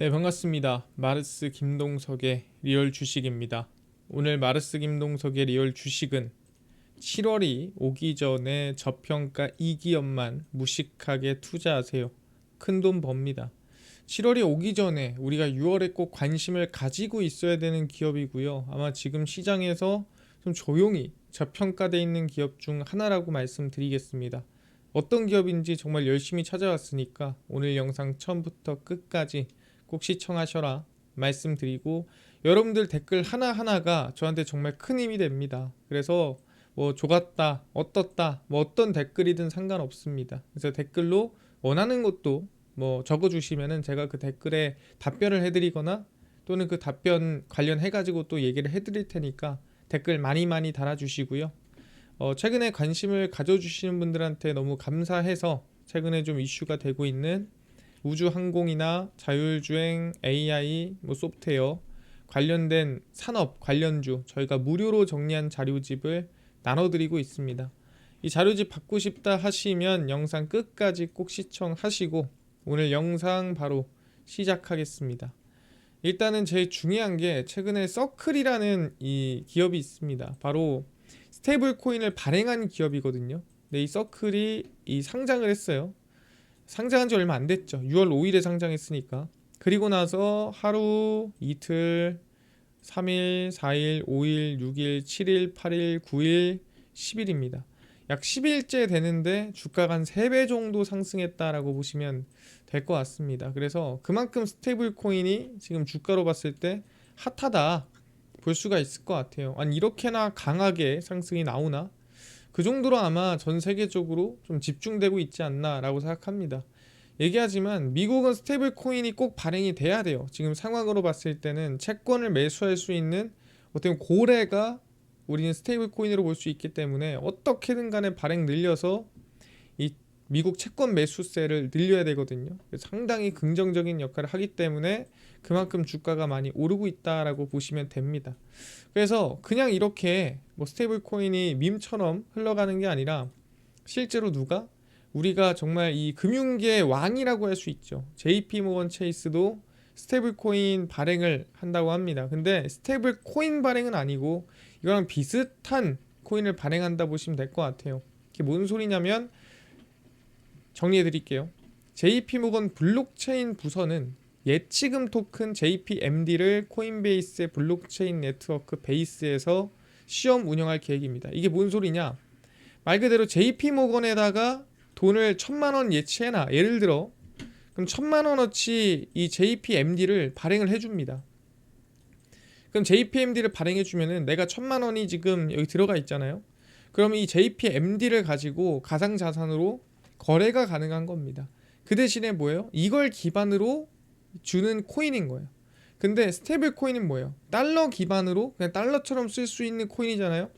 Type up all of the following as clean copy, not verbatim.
네, 반갑습니다. 마르스 김동석의 리얼 주식입니다. 오늘 마르스 김동석의 리얼 주식은 7월이 오기 전에 저평가 2기업만 무식하게 투자하세요. 큰돈 법니다. 7월이 오기 전에 우리가 6월에 꼭 관심을 가지고 있어야 되는 기업이고요. 아마 지금 시장에서 좀 조용히 저평가되어 있는 기업 중 하나라고 말씀드리겠습니다. 어떤 기업인지 정말 열심히 찾아왔으니까 오늘 영상 처음부터 끝까지 꼭 시청하셔라 말씀드리고, 여러분들 댓글 하나하나가 저한테 정말 큰 힘이 됩니다. 그래서 뭐 좋았다, 어떻다, 뭐 어떤 댓글이든 상관없습니다. 그래서 댓글로 원하는 것도 뭐 적어주시면은 제가 그 댓글에 답변을 해드리거나 또는 그 답변 관련해가지고 또 얘기를 해드릴 테니까 댓글 많이 많이 달아주시고요. 최근에 관심을 가져주시는 분들한테 너무 감사해서 최근에 좀 이슈가 되고 있는 우주항공이나 자율주행, AI, 뭐 소프트웨어 관련된 산업 관련주 저희가 무료로 정리한 자료집을 나눠드리고 있습니다. 이 자료집 받고 싶다 하시면 영상 끝까지 꼭 시청하시고 오늘 영상 바로 시작하겠습니다. 일단은 제일 중요한 게 최근에 서클이라는 이 기업이 있습니다. 바로 스테이블 코인을 발행한 기업이거든요. 근데 이 서클이 이 상장을 했어요. 상장한 지 얼마 안 됐죠. 6월 5일에 상장했으니까. 그리고 나서 하루, 이틀, 3일, 4일, 5일, 6일, 7일, 8일, 9일, 10일입니다. 약 10일째 되는데 주가가 한 3배 정도 상승했다라고 보시면 될 것 같습니다. 그래서 그만큼 스테이블 코인이 지금 주가로 봤을 때 핫하다 볼 수가 있을 것 같아요. 아니 이렇게나 강하게 상승이 나오나? 그 정도로 아마 전 세계적으로 좀 집중되고 있지 않나라고 생각합니다. 얘기하지만 미국은 스테이블 코인이 꼭 발행이 돼야 돼요. 지금 상황으로 봤을 때는 채권을 매수할 수 있는 어떤 고래가 우리는 스테이블 코인으로 볼 수 있기 때문에 어떻게든 간에 발행 늘려서 이 미국 채권 매수세를 늘려야 되거든요. 상당히 긍정적인 역할을 하기 때문에 그만큼 주가가 많이 오르고 있다라고 보시면 됩니다. 그래서 그냥 이렇게 뭐 스테이블 코인이 밈처럼 흘러가는 게 아니라 실제로 누가 우리가 정말 이 금융계의 왕이라고 할 수 있죠. JP 모건 체이스도 스테이블 코인 발행을 한다고 합니다. 근데 스테이블 코인 발행은 아니고 이거랑 비슷한 코인을 발행한다 보시면 될 것 같아요. 이게 뭔 소리냐면 정리해 드릴게요. JP 모건 블록체인 부서는 예치금 토큰 JPMD를 코인베이스의 블록체인 네트워크 베이스에서 시험 운영할 계획입니다. 이게 뭔 소리냐? 말 그대로 JP모건에다가 돈을 1,000만 원 예치해놔. 예를 들어 그럼 1,000만 원어치 이 JPMD를 발행을 해줍니다. 그럼 JPMD를 발행해주면은 내가 1,000만 원이 지금 여기 들어가 있잖아요. 그럼 이 JPMD를 가지고 가상자산으로 거래가 가능한 겁니다. 그 대신에 뭐예요? 이걸 기반으로 주는 코인인 거예요. 근데 스테이블 코인은 뭐예요? 달러 기반으로 그냥 달러처럼 쓸 수 있는 코인이잖아요.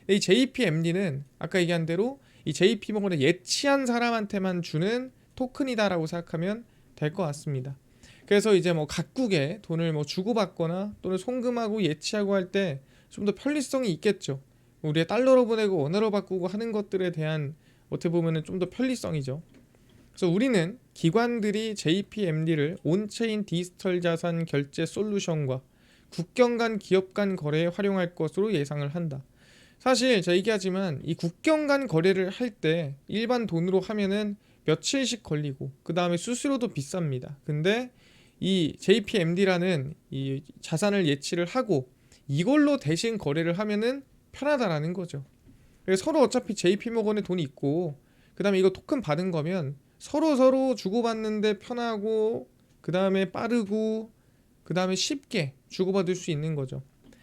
이 JPMD는 아까 얘기한 대로 이 JP모건을 예치한 사람한테만 주는 토큰이다라고 생각하면 될 것 같습니다. 그래서 이제 뭐 각국에 돈을 뭐 주고받거나 또는 송금하고 예치하고 할 때 좀 더 편리성이 있겠죠. 우리의 달러로 보내고 원화로 바꾸고 하는 것들에 대한 어떻게 보면은 좀 더 편리성이죠. 그래서 우리는 기관들이 JPMD를 온체인 디지털 자산 결제 솔루션과 국경 간 기업 간 거래에 활용할 것으로 예상을 한다. 사실 제가 얘기하지만 이 국경 간 거래를 할 때 일반 돈으로 하면은 며칠씩 걸리고 그 다음에 수수료도 비쌉니다. 근데 이 JPMD라는 이 자산을 예치를 하고 이걸로 대신 거래를 하면은 편하다라는 거죠. 그래서 서로 어차피 JP모건에 돈이 있고 그 다음에 이거 토큰 받은 거면 서로 주고받는데 편하고 그 다음에 빠르고 그 다음에 쉽게 주고받을 수 있는 거죠.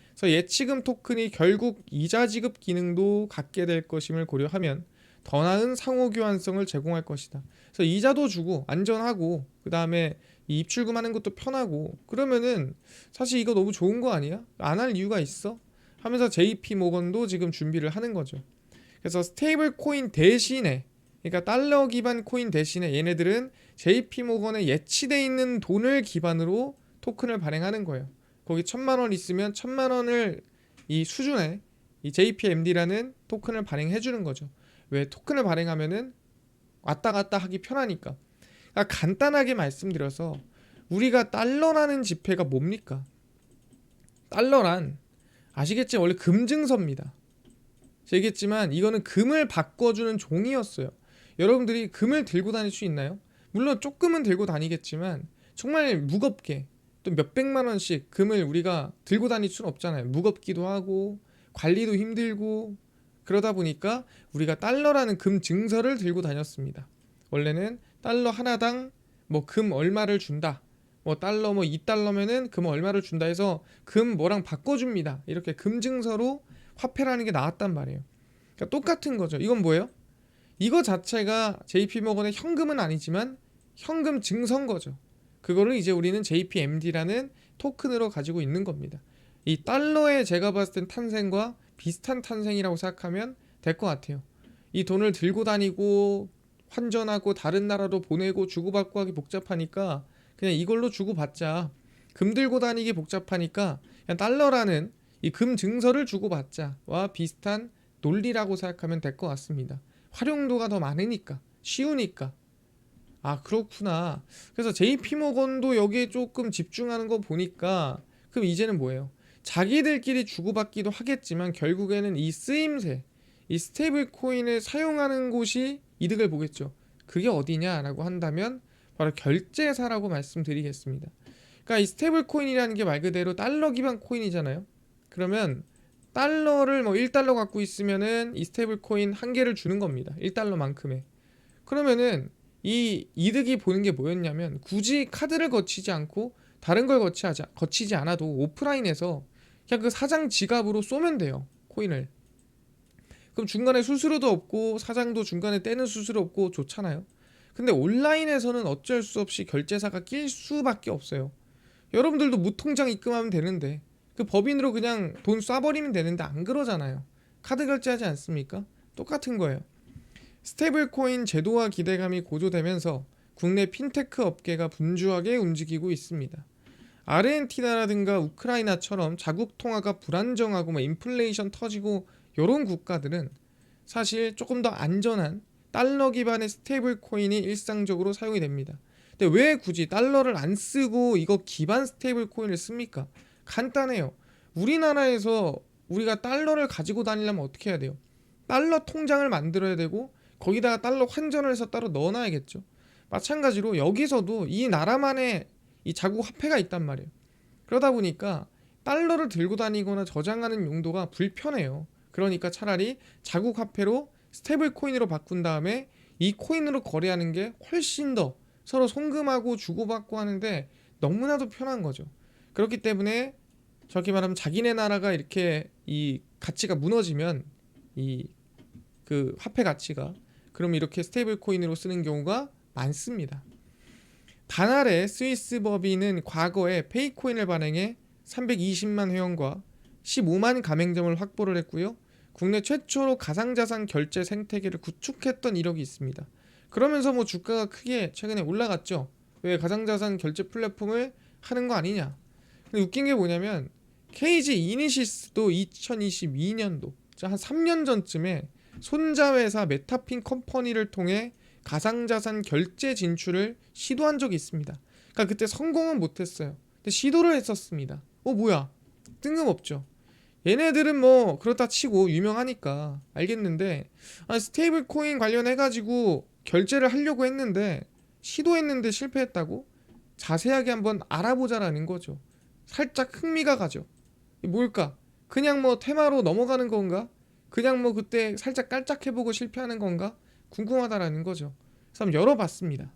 그래서 예치금 토큰이 결국 이자 지급 기능도 갖게 될 것임을 고려하면 더 나은 상호 교환성을 제공할 것이다. 그래서 이자도 주고 안전하고 그 다음에 입출금하는 것도 편하고 그러면은 사실 이거 너무 좋은 거 아니야? 안 할 이유가 있어? 하면서 JP 모건도 지금 준비를 하는 거죠. 그래서 스테이블 코인 대신에 그러니까 달러 기반 코인 대신에 얘네들은 JP 모건에 예치돼 있는 돈을 기반으로 토큰을 발행하는 거예요. 거기 1,000만 원 있으면 1,000만 원을 이 수준에 이 JPMD라는 토큰을 발행해 주는 거죠. 왜 토큰을 발행하면은 왔다 갔다 하기 편하니까. 그러니까 간단하게 말씀드려서 우리가 달러라는 지폐가 뭡니까? 달러란 아시겠지? 원래 금증서입니다. 제가 얘기했지만 이거는 금을 바꿔주는 종이었어요. 여러분들이 금을 들고 다닐 수 있나요? 물론 조금은 들고 다니겠지만 정말 무겁게 또 몇백만 원씩 금을 우리가 들고 다닐 수는 없잖아요. 무겁기도 하고 관리도 힘들고 그러다 보니까 우리가 달러라는 금 증서를 들고 다녔습니다. 원래는 달러 하나당 뭐 금 얼마를 준다. 뭐 달러 뭐 2달러면은 금 얼마를 준다 해서 금 뭐랑 바꿔줍니다. 이렇게 금 증서로 화폐라는 게 나왔단 말이에요. 그러니까 똑같은 거죠. 이건 뭐예요? 이거 자체가 JP모건의 현금은 아니지만 현금 증서인 거죠. 그거를 이제 우리는 JPMD라는 토큰으로 가지고 있는 겁니다. 이 달러의 제가 봤을 땐 탄생과 비슷한 탄생이라고 생각하면 될 것 같아요. 이 돈을 들고 다니고 환전하고 다른 나라로 보내고 주고받고 하기 복잡하니까 그냥 이걸로 주고받자. 금 들고 다니기 복잡하니까 그냥 달러라는 이 금 증서를 주고받자와 비슷한 논리라고 생각하면 될 것 같습니다. 활용도가 더 많으니까 쉬우니까. 아 그렇구나. 그래서 JP모건도 여기에 조금 집중하는 거 보니까 그럼 이제는 뭐예요? 자기들끼리 주고받기도 하겠지만 결국에는 이 쓰임새, 이 스테이블 코인을 사용하는 곳이 이득을 보겠죠. 그게 어디냐라고 한다면 바로 결제사라고 말씀드리겠습니다. 그러니까 이 스테이블 코인이라는 게 말 그대로 달러 기반 코인이잖아요. 그러면 달러를 뭐 1달러 갖고 있으면은 이 스테이블 코인 한 개를 주는 겁니다. 1달러만큼의. 그러면은 이 이득이 보는 게 뭐였냐면 굳이 카드를 거치지 않고 다른 걸 거치지 않아도 오프라인에서 그냥 그 사장 지갑으로 쏘면 돼요. 코인을. 그럼 중간에 수수료도 없고 사장도 중간에 떼는 수수료 없고 좋잖아요. 근데 온라인에서는 어쩔 수 없이 결제사가 낄 수밖에 없어요. 여러분들도 무통장 입금하면 되는데 그 법인으로 그냥 돈 쏴버리면 되는데 안 그러잖아요. 카드 결제하지 않습니까? 똑같은 거예요. 스테이블 코인 제도화 기대감이 고조되면서 국내 핀테크 업계가 분주하게 움직이고 있습니다. 아르헨티나라든가 우크라이나처럼 자국 통화가 불안정하고 뭐 인플레이션 터지고 이런 국가들은 사실 조금 더 안전한 달러 기반의 스테이블 코인이 일상적으로 사용이 됩니다. 근데 왜 굳이 달러를 안 쓰고 이거 기반 스테이블 코인을 씁니까? 간단해요. 우리나라에서 우리가 달러를 가지고 다니려면 어떻게 해야 돼요? 달러 통장을 만들어야 되고 거기다가 달러 환전을 해서 따로 넣어놔야겠죠. 마찬가지로 여기서도 이 나라만의 이 자국 화폐가 있단 말이에요. 그러다 보니까 달러를 들고 다니거나 저장하는 용도가 불편해요. 그러니까 차라리 자국 화폐로 스테이블 코인으로 바꾼 다음에 이 코인으로 거래하는 게 훨씬 더 서로 송금하고 주고받고 하는데 너무나도 편한 거죠. 그렇기 때문에 저렇게 말하면 자기네 나라가 이렇게 이 가치가 무너지면 이 그 화폐 가치가 그럼 이렇게 스테이블 코인으로 쓰는 경우가 많습니다. 다날의 스위스 법인은 과거에 페이코인을 발행해 320만 회원과 15만 가맹점을 확보를 했고요. 국내 최초로 가상자산 결제 생태계를 구축했던 이력이 있습니다. 그러면서 뭐 주가가 크게 최근에 올라갔죠. 왜 가상자산 결제 플랫폼을 하는 거 아니냐. 근데 웃긴 게 뭐냐면 KG 이니시스도 2022년도 한 3년 전쯤에 손자회사 메타핀 컴퍼니를 통해 가상자산 결제 진출을 시도한 적이 있습니다. 그러니까 그때 성공은 못했어요. 근데 시도를 했었습니다. 뭐야? 뜬금없죠. 얘네들은 뭐 그렇다 치고 유명하니까 알겠는데 스테이블 코인 관련해가지고 결제를 하려고 했는데 시도했는데 실패했다고? 자세하게 한번 알아보자라는 거죠. 살짝 흥미가 가죠. 뭘까? 그냥 뭐 테마로 넘어가는 건가? 그냥 뭐 그때 살짝 깔짝해보고 실패하는 건가? 궁금하다라는 거죠. 그래서 한번 열어봤습니다.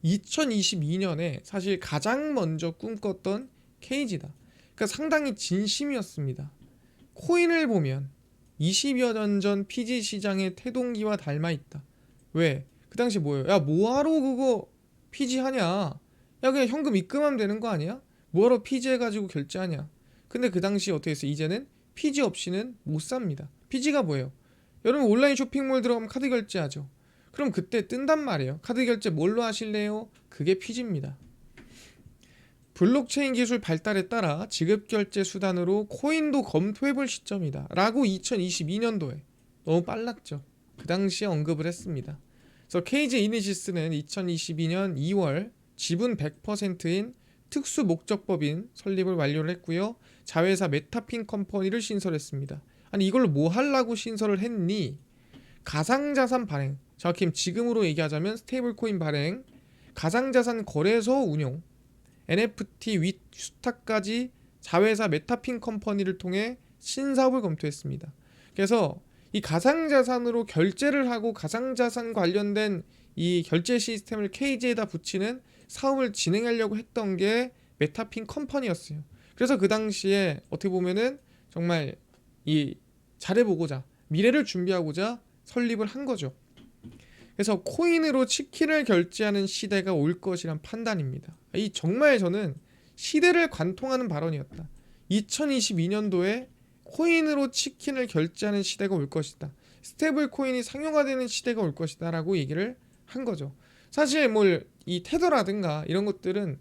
2022년에 사실 가장 먼저 꿈꿨던 케이지다. 그러니까 상당히 진심이었습니다. 코인을 보면 20여 년 전 PG 시장의 태동기와 닮아있다. 왜? 그 당시 뭐예요? 야 뭐하러 그거 PG 하냐? 야 그냥 현금 입금하면 되는 거 아니야? 뭐하러 PG 해가지고 결제하냐? 근데 그 당시 어떻게 했어요? 이제는 PG 없이는 못 삽니다. PG가 뭐예요? 여러분 온라인 쇼핑몰 들어가면 카드 결제하죠. 그럼 그때 뜬단 말이에요. 카드 결제 뭘로 하실래요? 그게 PG입니다. 블록체인 기술 발달에 따라 지급 결제 수단으로 코인도 검토해볼 시점이다 라고 2022년도에 너무 빨랐죠. 그 당시에 언급을 했습니다. 그래서 KG 이니시스는 2022년 2월 지분 100%인 특수 목적법인 설립을 완료를 했고요. 자회사 메타핀 컴퍼니를 신설했습니다. 아니 이걸 뭐 하려고 신설을 했니? 가상자산 발행, 정확히 지금으로 얘기하자면 스테이블코인 발행, 가상자산 거래소 운용, NFT 윗 수탁까지 자회사 메타핀 컴퍼니를 통해 신사업을 검토했습니다. 그래서 이 가상자산으로 결제를 하고 가상자산 관련된 이 결제 시스템을 KG에다 붙이는 사업을 진행하려고 했던 게 메타핀 컴퍼니였어요. 그래서 그 당시에 어떻게 보면은 정말 이 잘해보고자 미래를 준비하고자 설립을 한 거죠. 그래서 코인으로 치킨을 결제하는 시대가 올 것이란 판단입니다. 이 정말 저는 시대를 관통하는 발언이었다. 2022년도에 코인으로 치킨을 결제하는 시대가 올 것이다. 스테이블 코인이 상용화되는 시대가 올 것이다 라고 얘기를 한 거죠. 사실 이 테더라든가 이런 것들은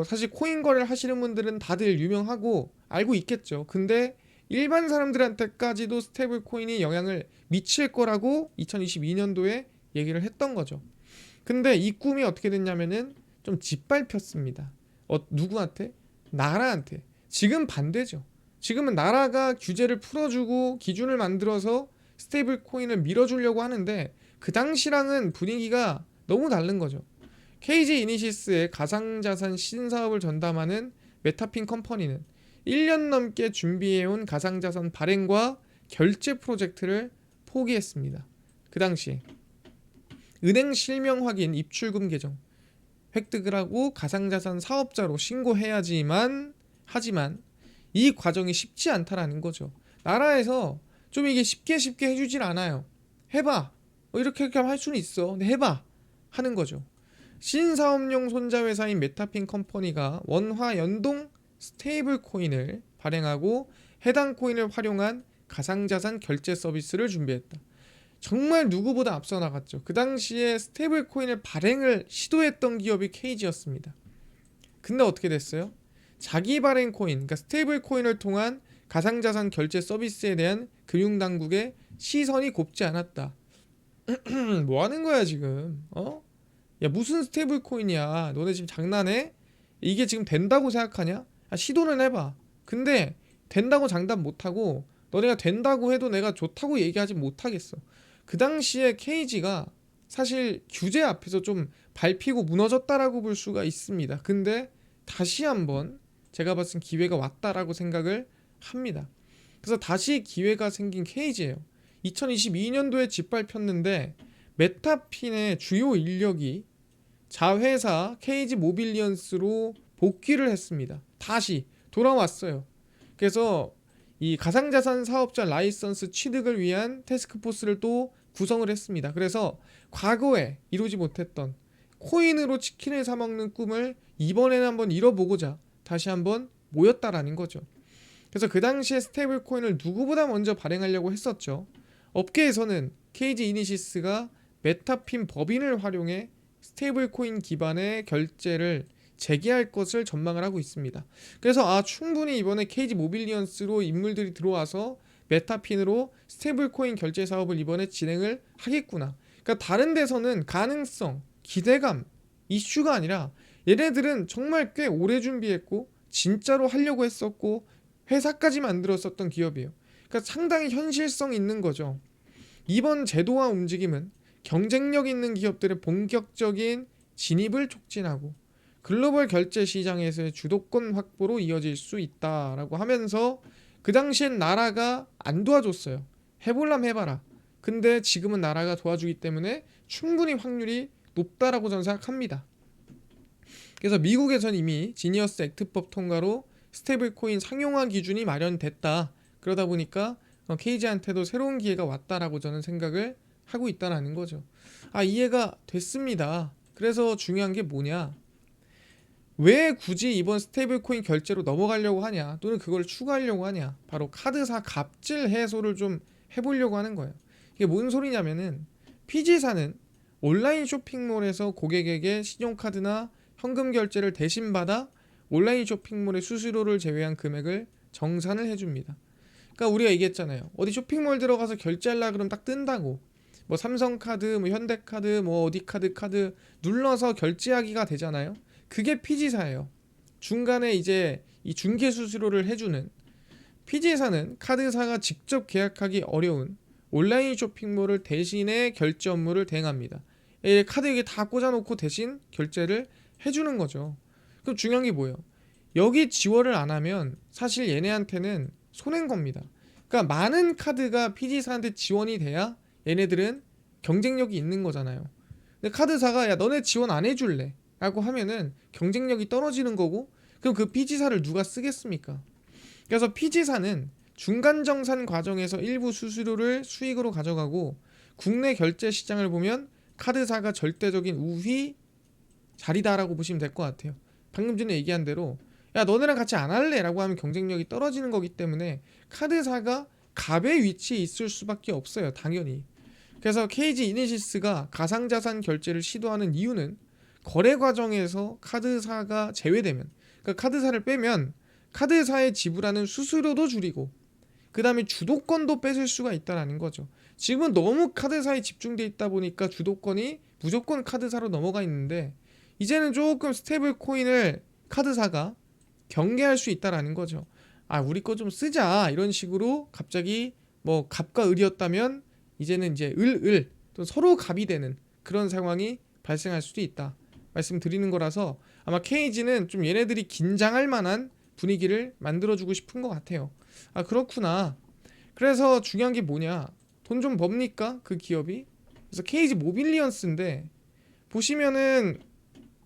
사실 코인 거래를 하시는 분들은 다들 유명하고 알고 있겠죠. 근데 일반 사람들한테까지도 스테이블 코인이 영향을 미칠 거라고 2022년도에 얘기를 했던 거죠. 근데 이 꿈이 어떻게 됐냐면은 좀 짓밟혔습니다. 누구한테? 나라한테. 지금 반대죠. 지금은 나라가 규제를 풀어주고 기준을 만들어서 스테이블 코인을 밀어주려고 하는데 그 당시랑은 분위기가 너무 다른 거죠. KG 이니시스의 가상자산 신사업을 전담하는 메타핀 컴퍼니는 1년 넘게 준비해온 가상자산 발행과 결제 프로젝트를 포기했습니다. 그 당시 은행 실명 확인 입출금 계정 획득을 하고 가상자산 사업자로 하지만 이 과정이 쉽지 않다라는 거죠. 나라에서 좀 이게 쉽게 해주질 않아요. 해봐. 이렇게 하면 할 수는 있어. 근데 해봐. 하는 거죠. 신사업용 손자회사인 메타핀 컴퍼니가 원화 연동 스테이블 코인을 발행하고 해당 코인을 활용한 가상자산 결제 서비스를 준비했다. 정말 누구보다 앞서 나갔죠. 그 당시에 스테이블 코인을 발행을 시도했던 기업이 KG였습니다. 근데 어떻게 됐어요? 자기 발행 코인, 그러니까 스테이블 코인을 통한 가상자산 결제 서비스에 대한 금융당국의 시선이 곱지 않았다. 뭐 하는 거야 지금? 야 무슨 스테이블 코인이야? 너네 지금 장난해? 이게 지금 된다고 생각하냐? 시도는 해봐. 근데 된다고 장담 못하고 너네가 된다고 해도 내가 좋다고 얘기하지 못하겠어. 그 당시에 KG가 사실 규제 앞에서 좀 밟히고 무너졌다라고 볼 수가 있습니다. 근데 다시 한번 제가 봤을 때 기회가 왔다라고 생각을 합니다. 그래서 다시 기회가 생긴 KG예요. 2022년도에 짓밟혔는데 메타핀의 주요 인력이 자회사 KG 모빌리언스로 복귀를 했습니다. 다시 돌아왔어요. 그래서 이 가상자산 사업자 라이선스 취득을 위한 태스크포스를 또 구성을 했습니다. 그래서 과거에 이루지 못했던 코인으로 치킨을 사 먹는 꿈을 이번에는 한번 이뤄보고자 다시 한번 모였다라는 거죠. 그래서 그 당시에 스테이블 코인을 누구보다 먼저 발행하려고 했었죠. 업계에서는 KG 이니시스가 메타핀 법인을 활용해 스테이블 코인 기반의 결제를 재개할 것을 전망을 하고 있습니다. 그래서 충분히 이번에 KG 모빌리언스로 인물들이 들어와서 메타핀으로 스테이블 코인 결제 사업을 이번에 진행을 하겠구나. 그러니까 다른 데서는 가능성, 기대감, 이슈가 아니라 얘네들은 정말 꽤 오래 준비했고 진짜로 하려고 했었고 회사까지 만들었었던 기업이에요. 그러니까 상당히 현실성 있는 거죠. 이번 제도화 움직임은 경쟁력 있는 기업들의 본격적인 진입을 촉진하고 글로벌 결제 시장에서의 주도권 확보로 이어질 수 있다라고 하면서 그 당시엔 나라가 안 도와줬어요. 해볼람 해봐라. 근데 지금은 나라가 도와주기 때문에 충분히 확률이 높다라고 저는 생각합니다. 그래서 미국에선 이미 지니어스 액트법 통과로 스테이블 코인 상용화 기준이 마련됐다. 그러다 보니까 KG한테도 새로운 기회가 왔다라고 저는 생각을 하고 있다는 거죠. 이해가 됐습니다. 그래서 중요한 게 뭐냐? 왜 굳이 이번 스테이블 코인 결제로 넘어가려고 하냐? 또는 그걸 추가하려고 하냐? 바로 카드사 갑질 해소를 좀 해보려고 하는 거예요. 이게 뭔 소리냐면은 PG사는 온라인 쇼핑몰에서 고객에게 신용카드나 현금 결제를 대신 받아 온라인 쇼핑몰의 수수료를 제외한 금액을 정산을 해줍니다. 그러니까 우리가 얘기했잖아요. 어디 쇼핑몰 들어가서 결제하려고 그러면 딱 뜬다고. 삼성카드, 현대카드, 어디 카드 눌러서 결제하기가 되잖아요. 그게 피지사예요. 중간에 이제 이 중개 수수료를 해주는. 피지사는 카드사가 직접 계약하기 어려운 온라인 쇼핑몰을 대신에 결제 업무를 대행합니다. 카드 여기 다 꽂아놓고 대신 결제를 해주는 거죠. 그럼 중요한 게 뭐예요? 여기 지원을 안 하면 사실 얘네한테는 손해인 겁니다. 그러니까 많은 카드가 피지사한테 지원이 돼야 얘네들은 경쟁력이 있는 거잖아요. 근데 카드사가 야 너네 지원 안 해줄래 라고 하면은 경쟁력이 떨어지는 거고, 그럼 그 피지사를 누가 쓰겠습니까? 그래서 피지사는 중간 정산 과정에서 일부 수수료를 수익으로 가져가고, 국내 결제 시장을 보면 카드사가 절대적인 우위 자리다라고 보시면 될 것 같아요. 방금 전에 얘기한 대로 야 너네랑 같이 안 할래 라고 하면 경쟁력이 떨어지는 거기 때문에 카드사가 갑의 위치에 있을 수밖에 없어요, 당연히. 그래서 KG 이니시스가 가상자산 결제를 시도하는 이유는 거래 과정에서 카드사가 제외되면, 그러니까 카드사를 빼면 카드사에 지불하는 수수료도 줄이고 그 다음에 주도권도 뺏을 수가 있다는 거죠. 지금은 너무 카드사에 집중돼 있다 보니까 주도권이 무조건 카드사로 넘어가 있는데, 이제는 조금 스테이블 코인을 카드사가 경계할 수 있다라는 거죠. 아 우리 거 좀 쓰자 이런 식으로 갑자기 뭐 갑과 을이었다면 이제는 이제 을 또 서로 갑이 되는 그런 상황이 발생할 수도 있다 말씀드리는 거라서, 아마 KG는 좀 얘네들이 긴장할 만한 분위기를 만들어주고 싶은 것 같아요. 아 그렇구나. 그래서 중요한 게 뭐냐, 돈 좀 법니까 그 기업이? 그래서 KG 모빌리언스인데 보시면은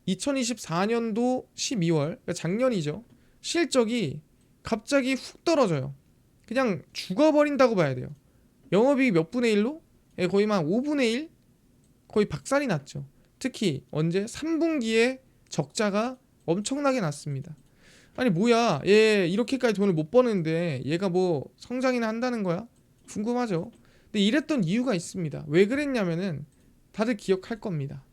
2024년도 12월, 그러니까 작년이죠, 실적이 갑자기 훅 떨어져요. 그냥 죽어버린다고 봐야 돼요. 영업이익 몇 분의 1로? 거의 막 5분의 1? 거의 박살이 났죠. 특히 언제? 3분기에 적자가 엄청나게 났습니다. 아니 뭐야, 얘 이렇게까지 돈을 못 버는데 얘가 뭐 성장이나 한다는 거야? 궁금하죠. 근데 이랬던 이유가 있습니다. 왜 그랬냐면은 다들 기억할 겁니다.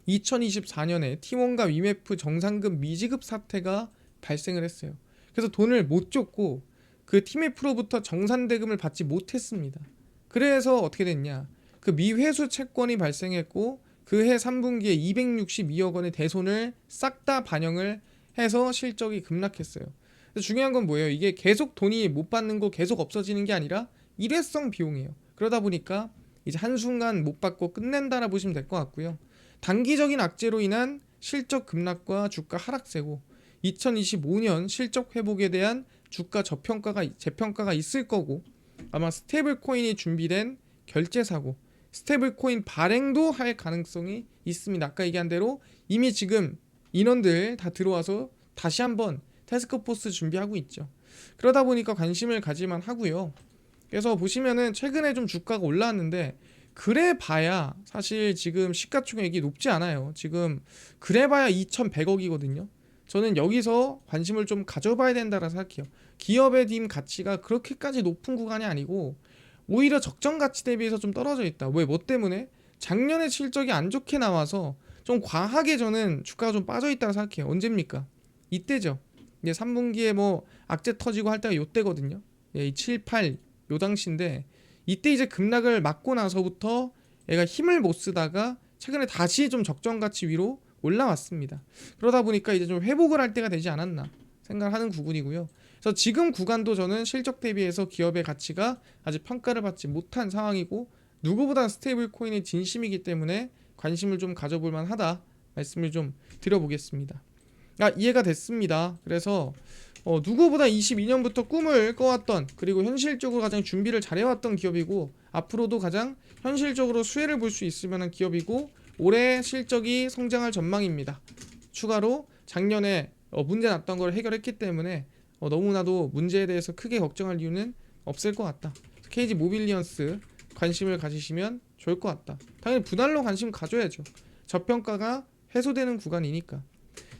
2024년에 T1과 위메프 정상금 미지급 사태가 발생을 했어요. 그래서 돈을 못 줬고 그 티메프로부터 정산대금을 받지 못했습니다. 그래서 어떻게 됐냐, 그 미회수 채권이 발생했고 그 해 3분기에 262억 원의 대손을 싹 다 반영을 해서 실적이 급락했어요. 중요한 건 뭐예요? 이게 계속 돈이 못 받는 거 계속 없어지는 게 아니라 일회성 비용이에요. 그러다 보니까 이제 한순간 못 받고 끝낸다라 보시면 될 것 같고요. 단기적인 악재로 인한 실적 급락과 주가 하락세고 2025년 실적 회복에 대한 주가 재평가가 있을 거고, 아마 스테이블 코인이 준비된 결제 사고, 스테이블 코인 발행도 할 가능성이 있습니다. 아까 얘기한 대로 이미 지금 인원들 다 들어와서 다시 한번 태스크포스 준비하고 있죠. 그러다 보니까 관심을 가질만 하고요. 그래서 보시면은 최근에 좀 주가가 올라왔는데 그래 봐야 사실 지금 시가총액이 높지 않아요. 지금 그래 봐야 2,100억이거든요. 저는 여기서 관심을 좀 가져봐야 된다고 생각해요. 기업의 님 가치가 그렇게까지 높은 구간이 아니고 오히려 적정 가치 대비해서 좀 떨어져 있다. 왜? 뭐 때문에? 작년에 실적이 안 좋게 나와서 좀 과하게 저는 주가가 좀 빠져 있다고 생각해요. 언제입니까? 이때죠. 이제 3분기에 뭐 악재 터지고 할 때가 요때거든요. 이 7, 8 요 당시인데 이때 이제 급락을 맞고 나서부터 얘가 힘을 못 쓰다가 최근에 다시 좀 적정 가치 위로 올라왔습니다. 그러다 보니까 이제 좀 회복을 할 때가 되지 않았나 생각하는 구간이고요. 그래서 지금 구간도 저는 실적 대비해서 기업의 가치가 아직 평가를 받지 못한 상황이고 누구보다 스테이블 코인의 진심이기 때문에 관심을 좀 가져볼 만하다 말씀을 좀 드려보겠습니다. 이해가 됐습니다. 그래서 누구보다 22년부터 꿈을 꿔왔던, 그리고 현실적으로 가장 준비를 잘해왔던 기업이고 앞으로도 가장 현실적으로 수혜를 볼 수 있을 만한 기업이고 올해 실적이 성장할 전망입니다. 추가로 작년에 문제 났던 걸 해결했기 때문에 너무나도 문제에 대해서 크게 걱정할 이유는 없을 것 같다. KG 모빌리언스 관심을 가지시면 좋을 것 같다. 당연히 분할로 관심 가져야죠. 저평가가 해소되는 구간이니까.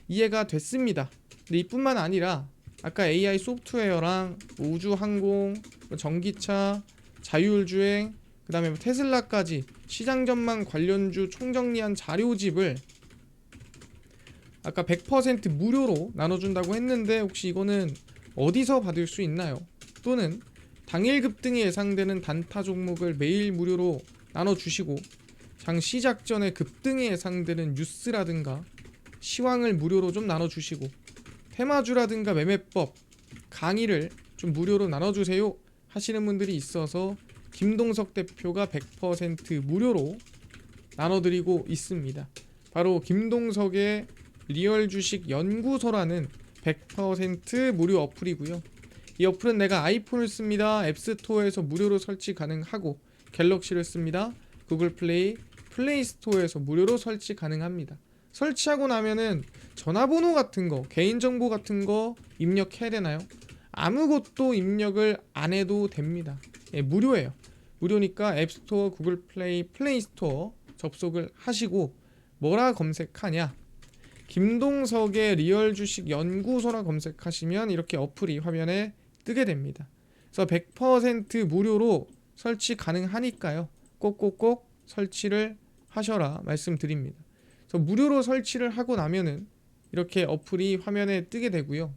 이해가 됐습니다. 근데 이뿐만 아니라 아까 AI 소프트웨어랑 우주항공, 전기차, 자율주행, 그 다음에 테슬라까지 시장 전망 관련주 총정리한 자료집을 아까 100% 무료로 나눠준다고 했는데 혹시 이거는 어디서 받을 수 있나요? 또는 당일 급등이 예상되는 단타 종목을 매일 무료로 나눠주시고 장 시작 전에 급등이 예상되는 뉴스라든가 시황을 무료로 좀 나눠주시고 테마주라든가 매매법 강의를 좀 무료로 나눠주세요 하시는 분들이 있어서 김동석 대표가 100% 무료로 나눠드리고 있습니다. 바로 김동석의 리얼 주식 연구소라는 100% 무료 어플이고요. 이 어플은 내가 아이폰을 씁니다. 앱스토어에서 무료로 설치 가능하고 갤럭시를 씁니다. 구글 플레이, 플레이스토어에서 무료로 설치 가능합니다. 설치하고 나면은 전화번호 같은 거, 개인정보 같은 거 입력해야 되나요? 아무것도 입력을 안 해도 됩니다. 예, 무료예요. 무료니까 앱스토어, 구글 플레이, 플레이스토어 접속을 하시고 뭐라 검색하냐? 김동석의 리얼 주식 연구소라 검색하시면 이렇게 어플이 화면에 뜨게 됩니다. 그래서 100% 무료로 설치 가능하니까요. 꼭꼭꼭 설치를 하셔라 말씀드립니다. 그래서 무료로 설치를 하고 나면은 이렇게 어플이 화면에 뜨게 되고요.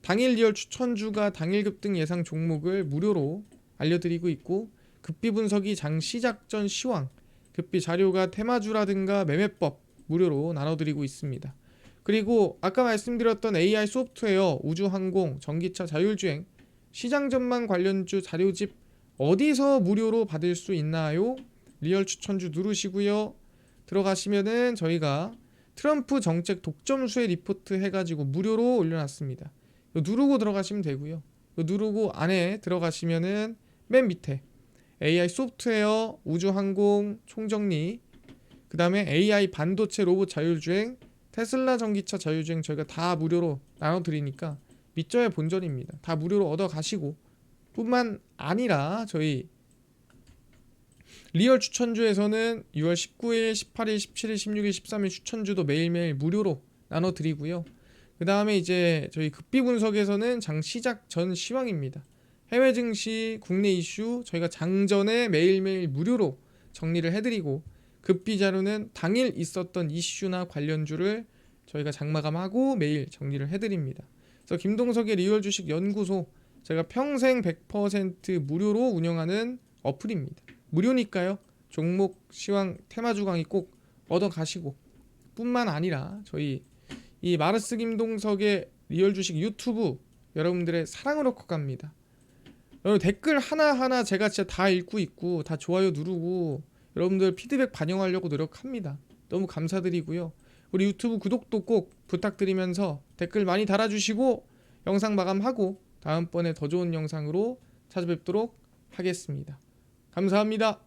당일 리얼 추천주가 당일 급등 예상 종목을 무료로 알려드리고 있고 급비 분석이 장 시작 전 시황, 급비 자료가 테마주라든가 매매법 무료로 나눠드리고 있습니다. 그리고 아까 말씀드렸던 AI 소프트웨어, 우주항공, 전기차, 자율주행, 시장 전망 관련주 자료집 어디서 무료로 받을 수 있나요? 리얼 추천주 누르시고요. 들어가시면은 저희가 트럼프 정책 독점수의 리포트 해가지고 무료로 올려놨습니다. 누르고 들어가시면 되고요. 누르고 안에 들어가시면은 맨 밑에 AI 소프트웨어, 우주항공, 총정리, 그 다음에 AI 반도체 로봇 자율주행, 테슬라 전기차 자율주행 저희가 다 무료로 나눠드리니까 믿져야 본전입니다. 다 무료로 얻어가시고 뿐만 아니라 저희 리얼 추천주에서는 6월 19일, 18일, 17일, 16일, 13일 추천주도 매일매일 무료로 나눠드리고요. 그 다음에 이제 저희 급비 분석에서는 장 시작 전 시황입니다. 해외 증시, 국내 이슈 저희가 장전에 매일매일 무료로 정리를 해드리고 급비 자료는 당일 있었던 이슈나 관련주를 저희가 장마감하고 매일 정리를 해드립니다. 그래서 김동석의 리얼 주식 연구소 제가 평생 100% 무료로 운영하는 어플입니다. 무료니까요. 종목, 시황, 테마주 강의 꼭 얻어가시고 뿐만 아니라 저희 이 마르스 김동석의 리얼 주식 유튜브 여러분들의 사랑으로 커갑니다. 여러분 댓글 하나하나 제가 진짜 다 읽고 있고 다 좋아요 누르고 여러분들 피드백 반영하려고 노력합니다. 너무 감사드리고요. 우리 유튜브 구독도 꼭 부탁드리면서 댓글 많이 달아주시고 영상 마감하고 다음번에 더 좋은 영상으로 찾아뵙도록 하겠습니다. 감사합니다.